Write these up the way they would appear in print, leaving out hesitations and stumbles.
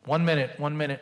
1 minute, 1 minute.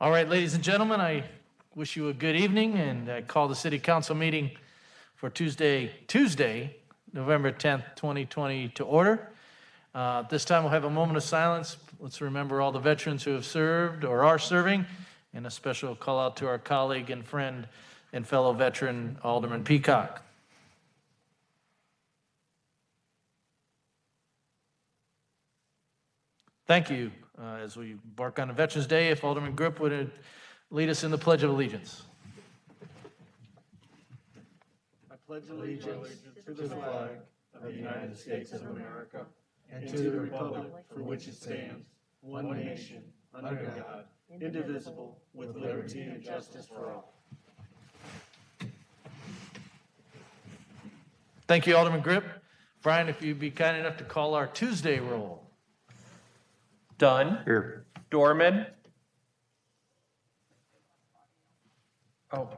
All right, ladies and gentlemen, I wish you a good evening, and I call the city council meeting for Tuesday, November 10th, 2020 to order. This time we'll have a moment of silence. Let's remember all the veterans who have served or are serving, and a special call out to our colleague and friend and fellow veteran, Alderman Peacock. Thank you. As we embark on Veterans Day, if Alderman Grip would lead us in the Pledge of Allegiance. I pledge allegiance to the flag of the United States of America and to the republic for which it stands, one nation, under God, indivisible, with liberty and justice for all. Thank you, Alderman Grip. Brian, if you'd be kind enough to call our Tuesday roll. Dunn. Here. Dorman. Oh,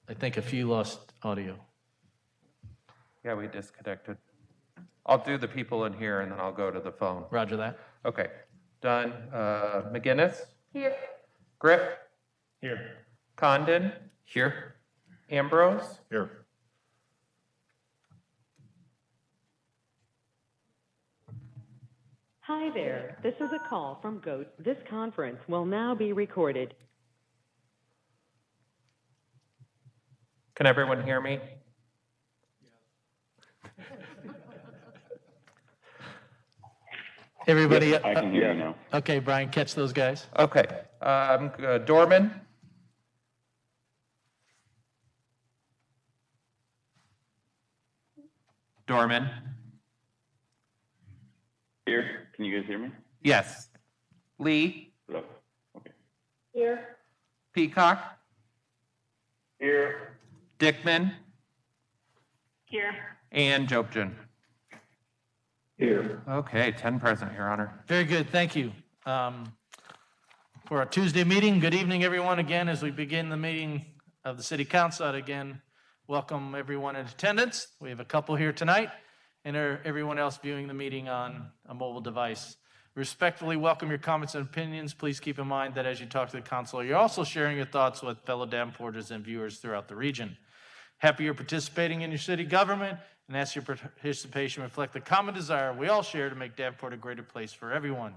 I think a few lost audio. yeah, we disconnected. I'll do the people in here and then I'll go to the phone. Roger that. Okay. Dunn. McGinnis. Here. Grip. Here. Condon. Here. Ambrose. Here. Hi there. This is a call from GOAT. This conference will now be recorded. Can everyone hear me? Everybody, I can hear you now. okay, Brian, catch those guys. Okay. Dorman. Dorman. Here. Can you guys hear me? Yes. Lee. Hello. Okay. Here. Peacock. Here. Dickman. Here. And Jobson. Here. Okay, 10 present, Your Honor. Very good, thank you. For our Tuesday meeting, good evening, everyone. Again, as we begin the meeting of the City Council, I'd again welcome everyone in attendance. We have a couple here tonight, and everyone else viewing the meeting on a mobile device. Respectfully welcome your comments and opinions. Please keep in mind that as you talk to the council, you're also sharing your thoughts with fellow Danforters and viewers throughout the region. Happy you're participating in your city government, and ask your participation reflect the common desire we all share to make Davenport a greater place for everyone.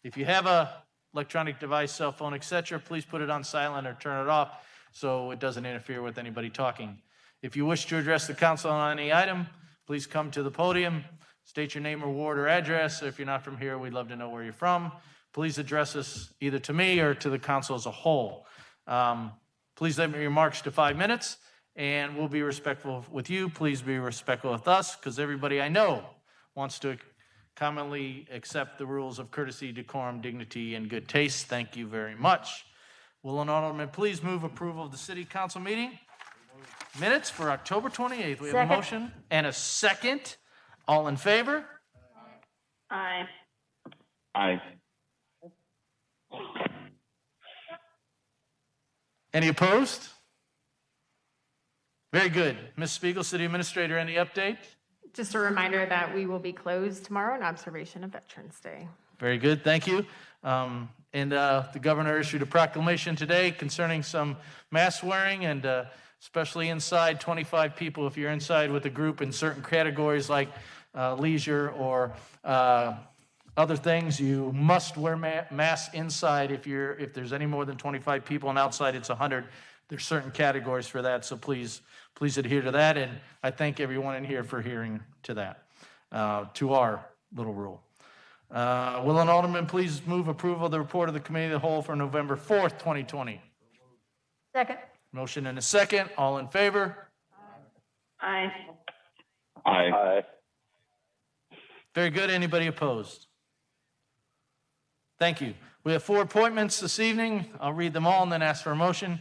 If you have a electronic device, cell phone, etc., please put it on silent or turn it off so it doesn't interfere with anybody talking. If you wish to address the council on any item, please come to the podium, state your name or ward or address. If you're not from here, we'd love to know where you're from. Please address us either to me or to the council as a whole. Please limit your remarks to 5 minutes, and we'll be respectful with you. Please be respectful with us, because everybody I know wants to commonly accept the rules of courtesy, decorum, dignity, and good taste. Thank you very much. Will an alderman please move approval of the city council meeting minutes for October 28th? We have a motion and a second. All in favor? Aye. Aye. Any opposed? Very good. Ms. Spiegel, City Administrator, any update? Just a reminder that we will be closed tomorrow in observation of Veterans Day. Very good, thank you. The governor issued a proclamation today concerning some mask wearing, and especially inside, 25 people. If you're inside with a group in certain categories like leisure or other things, you must wear masks inside. If there's any more than 25 people, and outside it's 100. there's certain categories for that, so please adhere to that. And I thank everyone in here for adhering to that, to our little rule. Will an alderman please move approval of the report of the Committee of the Whole for November 4th, 2020? Second. Motion and a second. All in favor? Aye. Aye. Very good. Anybody opposed? Thank you. We have 4 appointments this evening. I'll read them all and then ask for a motion.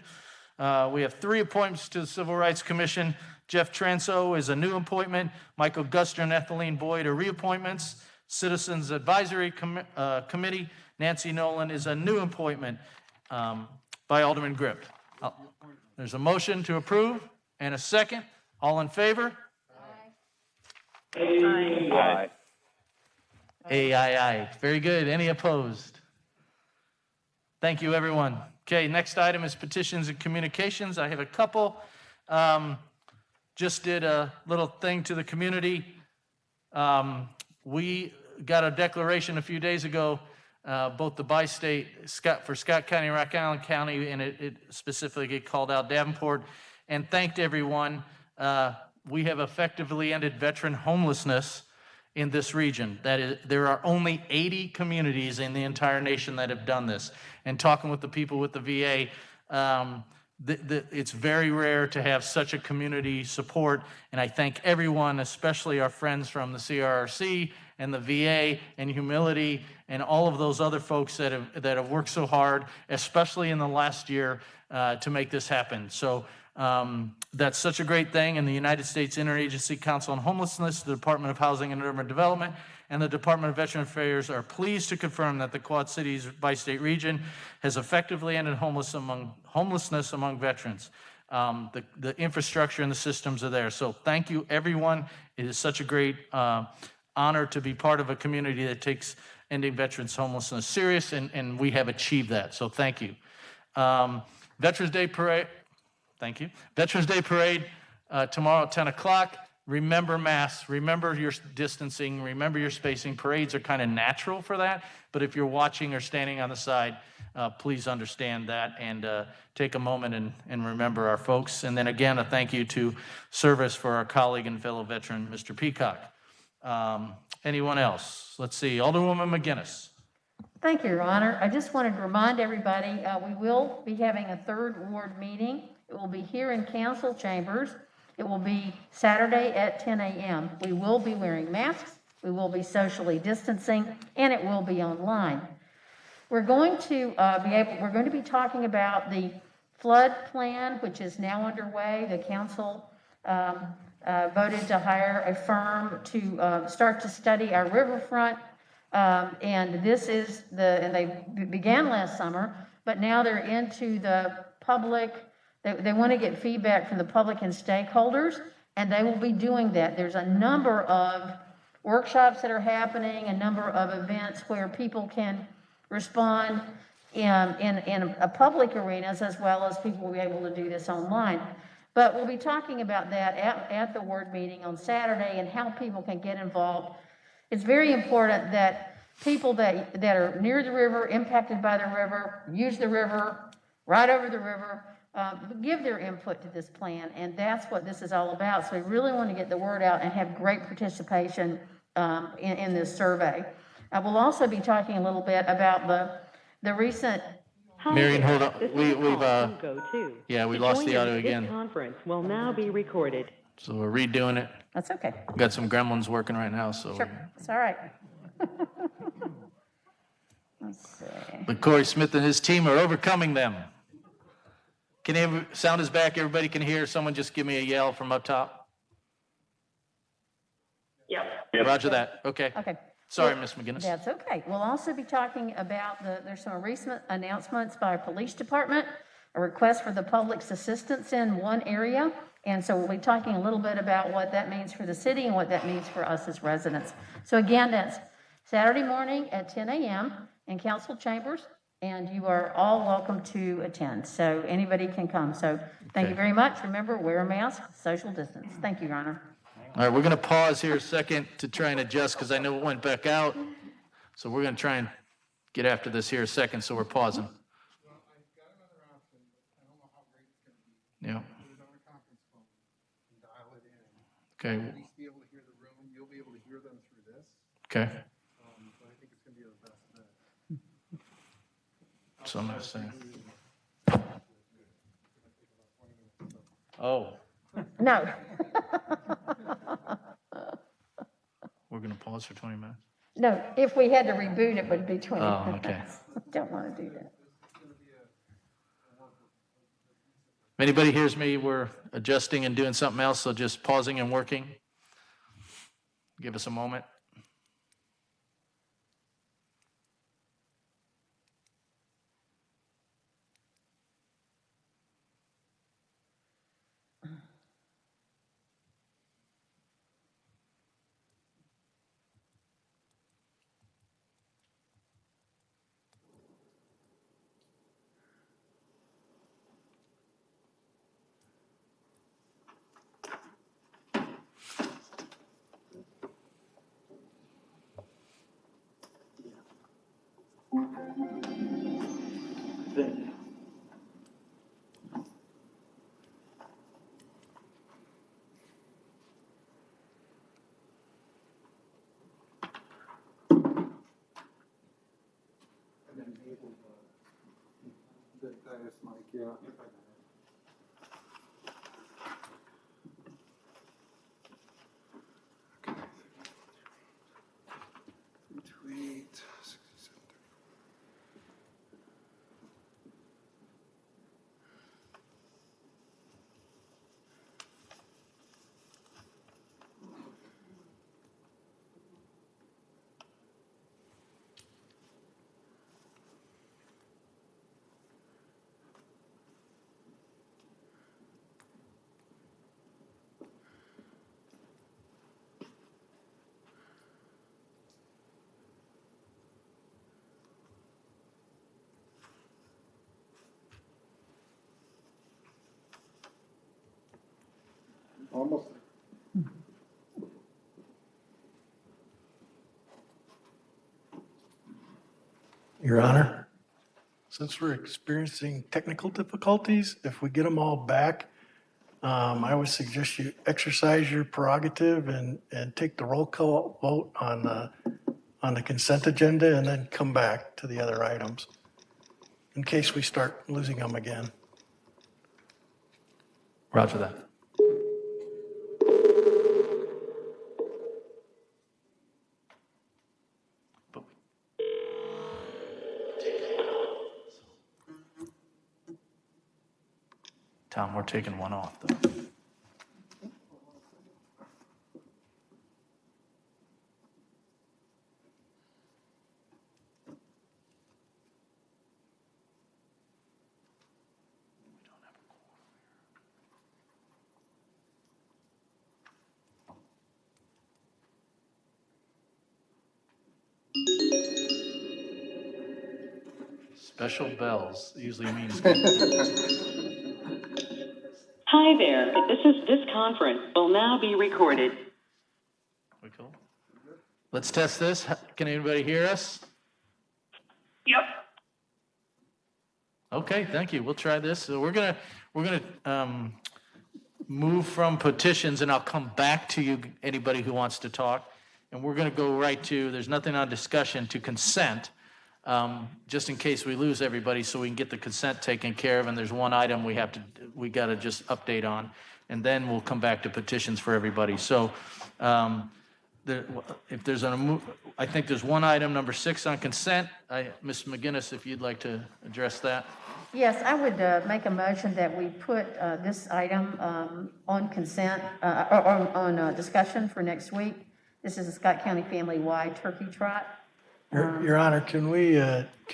We have 3 appointments to the Civil Rights Commission. Jeff Transo is a new appointment. Michael Guster and Ethelene Boyd are reappointments. Citizens Advisory Committee, Nancy Nolan is a new appointment by Alderman Grip. There's a motion to approve and a second. All in favor? Aye. Aye. Very good. Any opposed? Thank you, everyone. Okay, next item is petitions and communications. I have a couple. Just did a little thing to the community. We got a declaration a few days ago, both the bi-state for Scott County and Rock Island County, and it specifically called out Davenport, and thanked everyone. We have effectively ended veteran homelessness in this region. That is, there are only 80 communities in the entire nation that have done this. And talking with the people with the VA, it's very rare to have such a community support, and I thank everyone, especially our friends from the CRRC and the VA and Humility and all of those other folks that have worked so hard, especially in the last year, to make this happen. So that's such a great thing, and the United States Interagency Council on Homelessness, the Department of Housing and Urban Development, and the Department of Veteran Affairs are pleased to confirm that the Quad Cities bi-state region has effectively ended homelessness among veterans. The infrastructure and the systems are there. So thank you, everyone. It is such a great honor to be part of a community that takes ending veterans homelessness serious, and we have achieved that. So thank you. Veterans Day Parade. Thank you. Veterans Day Parade tomorrow at 10 o'clock. Remember masks, remember your distancing, remember your spacing. Parades are kind of natural for that, but if you're watching or standing on the side, please understand that and take a moment and remember our folks. And then again, a thank you to service for our colleague and fellow veteran, Mr. Peacock. Anyone else? Let's see, Alderwoman McGinnis. Thank you, Your Honor. I just wanted to remind everybody, we will be having a third ward meeting. It will be here in council chambers. It will be Saturday at 10 a.m. We will be wearing masks, we will be socially distancing, and it will be online. We're going to be talking about the flood plan, which is now underway. The council voted to hire a firm to start to study our riverfront, and they began last summer, but now they're into the public. They want to get feedback from the public and stakeholders, and they will be doing that. There's a number of workshops that are happening, a number of events where people can respond in a public arenas, as well as people will be able to do this online. But we'll be talking about that at the ward meeting on Saturday and how people can get involved. It's very important that people that are near the river, impacted by the river, use the river, ride over the river, give their input to this plan, and that's what this is all about. So we really want to get the word out and have great participation in this survey. We'll also be talking a little bit about the recent. Marion, hold on. This We lost the audio again. This conference will now be recorded. So we're redoing it. That's okay. We've got some gremlins working right now, so. Sure, it's all right. Let's see. But Corey Smith and his team are overcoming them. Sound is back, everybody can hear. Someone just give me a yell from up top. Yep. Roger that, okay. Okay. Sorry, Ms. McGinnis. That's okay. We'll also be talking about there's some recent announcements by our police department, a request for the public's assistance in one area. And so we'll be talking a little bit about what that means for the city and what that means for us as residents. So again, that's Saturday morning at 10 a.m. in council chambers, and you are all welcome to attend. So anybody can come. So thank you very much. Remember, wear a mask, social distance. Thank you, Your Honor. All right, we're going to pause here a second to try and adjust because I know it went back out. So we're going to try and get after this here a second, so we're pausing. Yeah, put it on a conference phone, and dial it in. okay, At least be able to hear the room. You'll be able to hear them through this. okay. But I think it's gonna be the best bet. So I'm gonna say. Oh, No. we're gonna pause for 20 minutes? No, if we had to reboot, it would be 20 Oh, minutes. okay. Don't want to do that. If anybody hears me, we're adjusting and doing something else, so just pausing and working. Give us a moment. That's Mike, yeah. Tweet. Almost. Your Honor, since we're experiencing technical difficulties, if we get them all back, I would suggest you exercise your prerogative and take the roll call vote on the consent agenda and then come back to the other items in case we start losing them again. Roger that. Tom, we're taking one off, though. Special bells usually means. Hi there. This conference will now be recorded. We cool? Let's test this. Can anybody hear us? Yep. Okay, thank you. We'll try this. So we're gonna move from petitions, and I'll come back to you, anybody who wants to talk. And we're gonna go right to, there's nothing on discussion, to consent, just in case we lose everybody, so we can get the consent taken care of. And there's one item we gotta just update on, and then we'll come back to petitions for everybody. So, if there's I think there's one item, number 6 on consent. Ms. McGinnis, if you'd like to address that. Yes, I would make a motion that we put this item on consent, or on discussion for next week. This is a Scott County family-wide turkey trot. Your Honor, can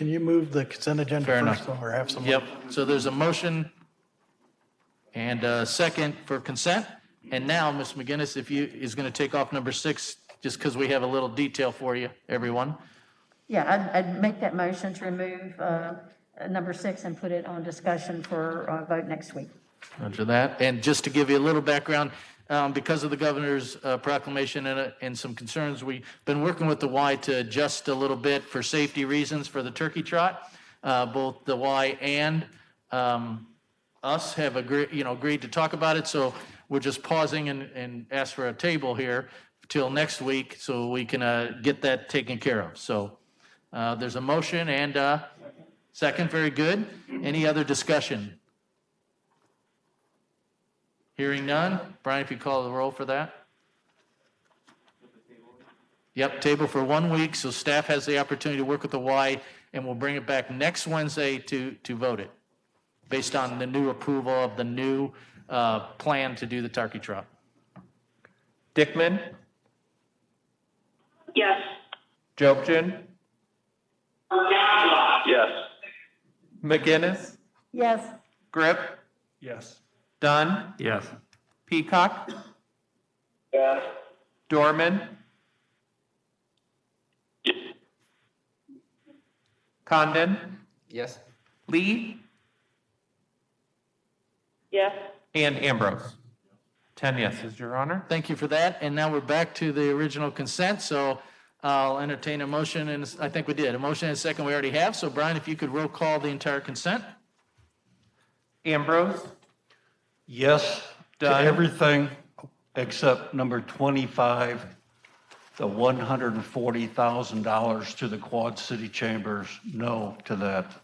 you move the consent agenda Fair first enough. or have some? Yep, so there's a motion and a second for consent. And now, Ms. McGinnis, is going to take off number 6, just because we have a little detail for you, everyone. Yeah, I'd make that motion to remove number 6 and put it on discussion for vote next week. Roger that. And just to give you a little background, because of the governor's proclamation and some concerns, we've been working with the Y to adjust a little bit for safety reasons for the turkey trot, both the Y and us have agreed to talk about it, so we're just pausing and ask for a table here till next week so we can get that taken care of. So there's a motion and second, very good. Any other discussion? Hearing none. Brian, if you call the roll for that. Yep, table for 1 week, so staff has the opportunity to work with the Y, and we'll bring it back next Wednesday to vote it, based on the new approval of the new plan to do the turkey trot. Dickman, Yes. Jobson, Yes. McGinnis, Yes. Grip, Yes. Dunn, Yes. Peacock, Yes. Dorman, Condon, Yes. Lee, Yes. and Ambrose. 10 yeses, Your Honor. Thank you for that, and now we're back to the original consent, so I'll entertain a motion, and I think we did. A motion and a second we already have, so Brian, if you could roll call the entire consent? Ambrose, Yes to Done. everything except number 25, the $140,000 to the Quad City Chambers. No to that.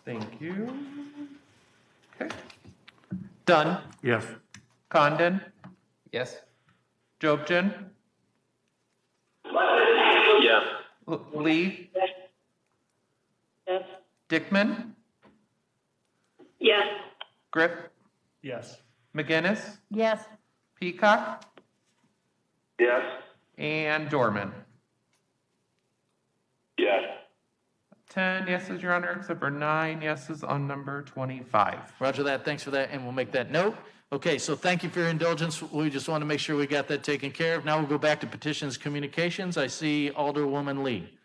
thank you. Okay. Dunn, Yes. Condon, Yes. Jobson, Yes. Lee, Yes. Dickman, Yes. Grip, Yes. McGinnis, Yes. Peacock, Yes. and Dorman. Yes. 10 yeses, Your Honor, except for 9 yeses on number 25. Roger that, thanks for that, and we'll make that note. Okay, so thank you for your indulgence. We just want to make sure we got that taken care of. Now we'll go back to petitions, communications. I see Alderwoman Lee.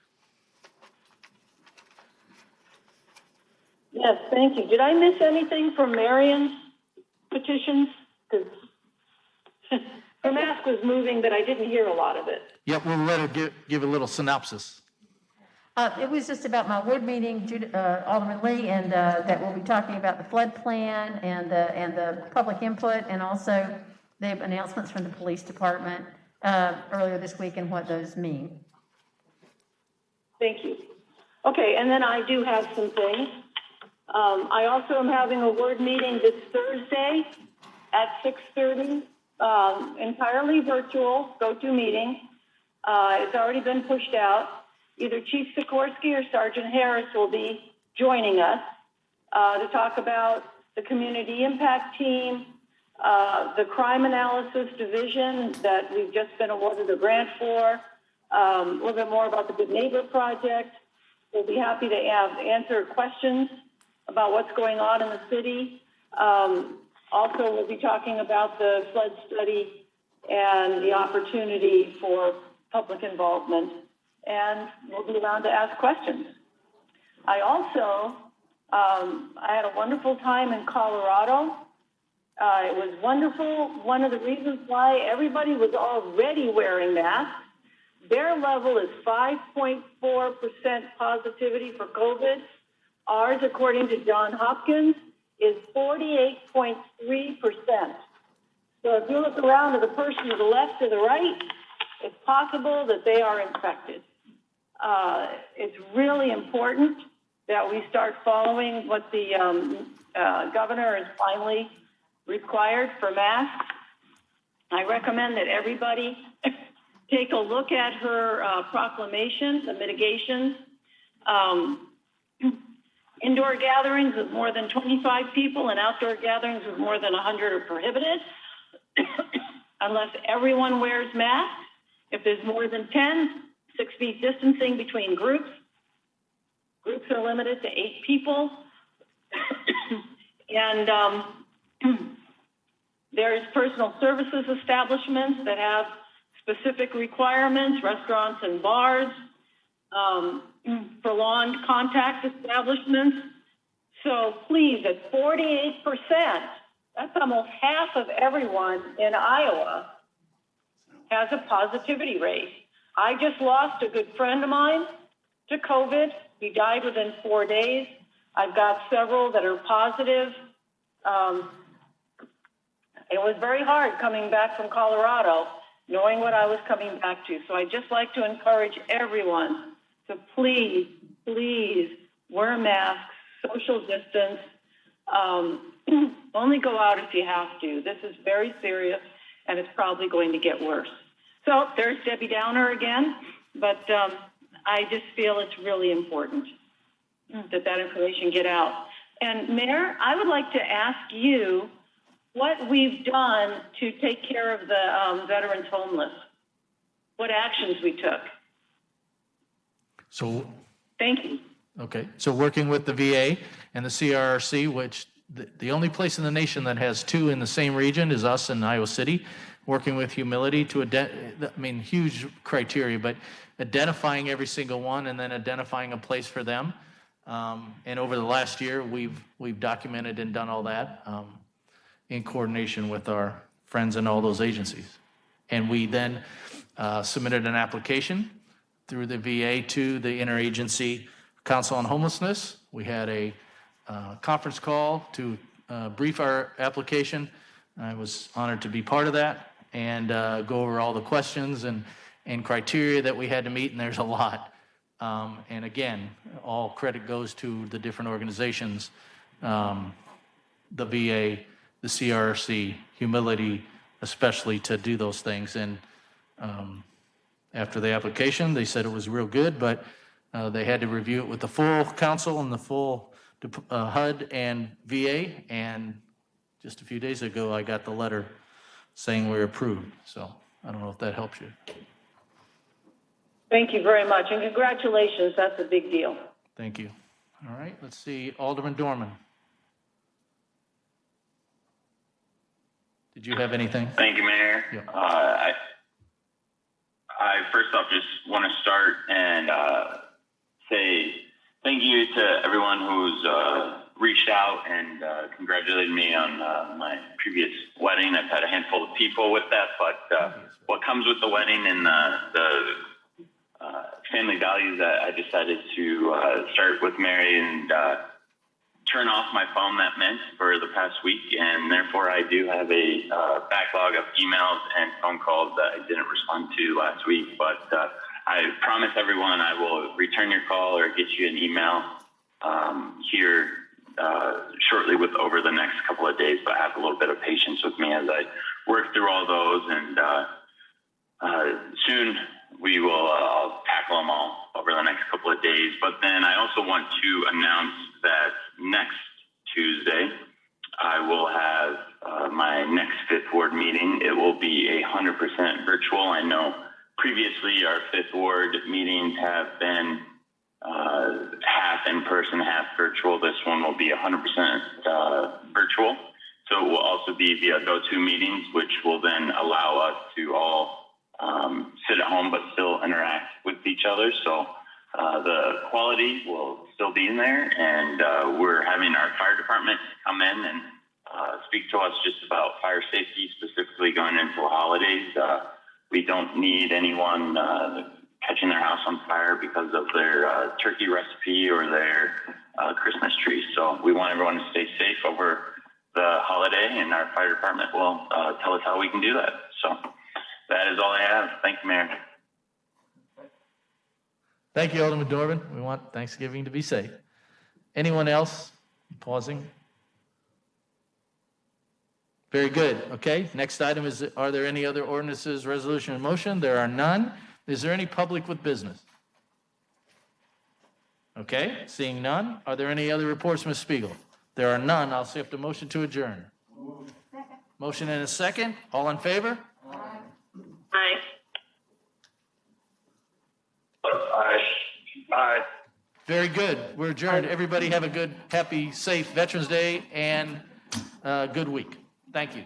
Yes, thank you. Did I miss anything from Marion's petitions? Because her mask was moving, but I didn't hear a lot of it. Yep, we'll let her give a little synopsis. It was just about my ward meeting, Alderman Lee, and that we'll be talking about the flood plan and the public input, and also the announcements from the police department earlier this week and what those mean. Thank you. Okay, and then I do have some things. I also am having a ward meeting this Thursday at 6:30, entirely virtual, go-to meeting. It's already been pushed out. Either Chief Sikorsky or Sergeant Harris will be joining us to talk about the community impact team, the crime analysis division that we've just been awarded a grant for, a little bit more about the Good Neighbor Project. We'll be happy to answer questions about what's going on in the city. Also, we'll be talking about the flood study and the opportunity for public involvement, and we'll be around to ask questions. I also, I had a wonderful time in Colorado. It was wonderful. One of the reasons why everybody was already wearing masks, their level is 5.4% positivity for COVID. Ours, according to Johns Hopkins, is 48.3%. So if you look around to the person to the left or the right, it's possible that they are infected. It's really important that we start following what the governor has finally required for masks. I recommend that everybody take a look at her proclamation, the mitigations. Indoor gatherings with more than 25 people and outdoor gatherings with more than 100 are prohibited unless everyone wears masks. If there's more than 10, 6 feet distancing between groups. Groups are limited to 8 people. And there's personal services establishments that have specific requirements, restaurants and bars, prolonged contact establishments. So please, at 48%, that's almost half of everyone in Iowa has a positivity rate. I just lost a good friend of mine to COVID. He died within 4 days. I've got several that are positive. It was very hard coming back from Colorado, knowing what I was coming back to. So I'd just like to encourage everyone to please, please wear masks, social distance. Only go out if you have to. This is very serious, and it's probably going to get worse. So there's Debbie Downer again, but I just feel it's really important that information get out. And Mayor, I would like to ask you what we've done to take care of the veterans homeless, what actions we took. So, Thank you. okay, so working with the VA and the CRRC, which the only place in the nation that has two in the same region is us in Iowa City, working with humility to, huge criteria, but identifying every single one and then identifying a place for them. And over the last year, we've documented and done all that in coordination with our friends in all those agencies. And we then submitted an application through the VA to the Interagency Council on Homelessness. We had a conference call to brief our application. I was honored to be part of that and go over all the questions and criteria that we had to meet, and there's a lot. And again, all credit goes to the different organizations, the VA, the CRRC, humility, especially to do those things. And after the application, they said it was real good, but they had to review it with the full council and the full HUD and VA. And just a few days ago, I got the letter saying we're approved. So I don't know if that helps you. Thank you very much, and congratulations. That's a big deal. Thank you. All right, let's see, Alderman Dorman. Did you have anything? Thank you, Mayor. Yep. I first off just want to start and say thank you to everyone who's reached out and congratulated me on my previous wedding. I've had a handful of people with that, but what comes with the wedding and the family values that I decided to start with Mary and turn off my phone that meant for the past week, and therefore I do have a backlog of emails and phone calls that I didn't respond to last week, but I promise everyone I will return your call or get you an email here shortly over the next couple of days, but have a little bit of patience with me as I work through all those, and soon we will I'll tackle them all over the next couple of days. But then I also want to announce that next Tuesday, I will have my next Fifth Ward meeting. It will be 100% virtual. I know previously our Fifth Ward meetings have been half in person, half virtual. This one will be 100% virtual. So it will also be via go-to meetings, which will then allow us to all sit at home but still interact with each other. So the quality will still be in there, and we're having our fire department come in and speak to us just about fire safety, specifically going into the holidays. We don't need anyone catching their house on fire because of their turkey recipe or their Christmas tree. So we want everyone to stay safe over the holiday, and our fire department will tell us how we can do that. So that is all I have. Thank you, Mayor. Thank you, Alderman Dorman. We want Thanksgiving to be safe. Anyone else? Pausing. Very good. Okay, next item is, are there any other ordinances, resolution, and motion? There are none. Is there any public with business? Okay, seeing none. Are there any other reports, Ms. Spiegel? There are none. I'll accept a motion to adjourn. Motion and a second. All in favor? Aye. Aye. Very good. We're adjourned. Everybody have a good, happy, safe Veterans Day and good week. Thank you.